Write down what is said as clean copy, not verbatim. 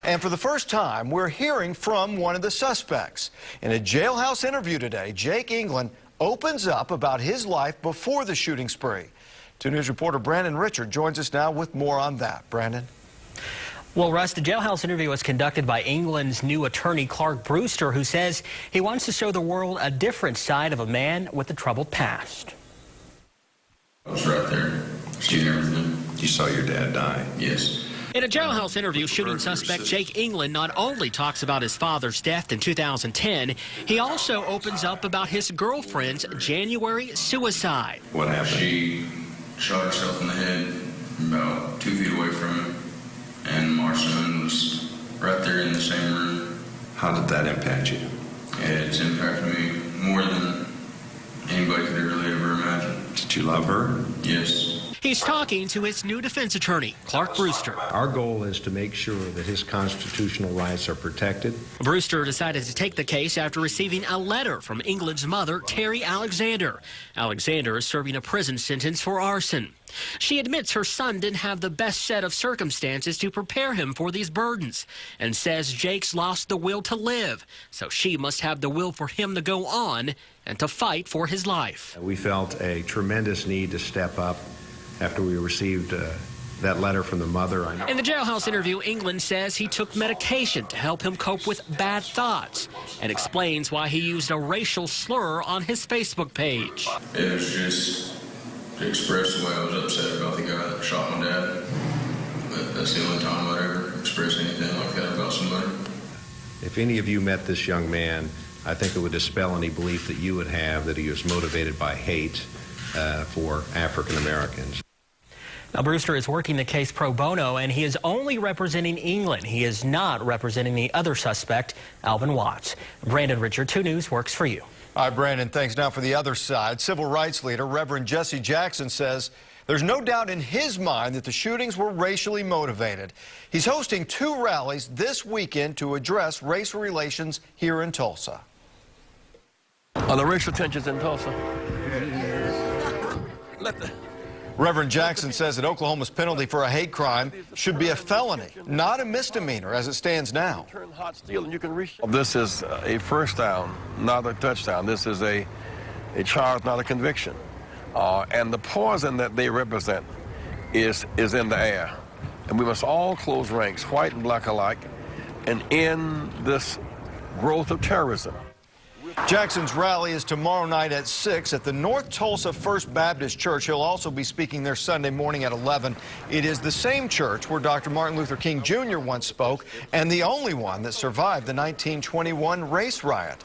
And for the first time, we're hearing from one of the suspects. In a jailhouse interview today, Jake England opens up about his life before the shooting spree. 2 News reporter Brandon Richard joins us now with more on that. Brandon. Well, Russ, the jailhouse interview was conducted by England's new attorney, Brewster, who says he wants to show the world a different side of a man with a troubled past. I was right there, seeing everything. You saw your dad die? Yes. In a jailhouse interview, shooting suspect Jake England not only talks about his father's death in 2010, he also opens up about his girlfriend's January suicide. What happened? She shot herself in the head about 2 feet away from him, and our son was right there in the same room. How did that impact you? It's impacted me more than anybody could really ever imagine. Did you love her? Yes. He's talking to his new defense attorney, Brewster. Our goal is to make sure that his constitutional rights are protected. Brewster decided to take the case after receiving a letter from England's mother, Terry Alexander. Alexander is serving a prison sentence for arson. She admits her son didn't have the best set of circumstances to prepare him for these burdens and says Jake's lost the will to live, so she must have the will for him to go on and to fight for his life. We felt a tremendous need to step up after we received that letter from the mother. In the jailhouse interview, England says he took medication to help him cope with bad thoughts and explains why he used a racial slur on his Facebook page. It was just to express the way I was upset about the guy that shot my dad. But that's the only time I'd ever express anything like that about somebody. If any of you met this young man, I think it would dispel any belief that you would have that he was motivated by hate for African Americans. Now, Brewster is working the case pro bono, and he is only representing England. He is not representing the other suspect, Alvin Watts. Brandon Richard, 2 News, works for you. All right, Brandon, thanks. Now for the other side. Civil rights leader Reverend Jesse Jackson says there's no doubt in his mind that the shootings were racially motivated. He's hosting 2 rallies this weekend to address race relations here in Tulsa. Are the racial tensions in Tulsa? Reverend Jackson says that Oklahoma's penalty for a hate crime should be a felony, not a misdemeanor as it stands now. This is a first down, not a touchdown. This is a charge, not a conviction. And the poison that they represent is in the air. And we must all close ranks, white and black alike, and end this growth of terrorism. Jackson's rally is tomorrow night at 6 at the North Tulsa First Baptist Church. He'll also be speaking there Sunday morning at 11. It is the same church where Dr. Martin Luther King Jr. once spoke, and the only one that survived the 1921 race riot.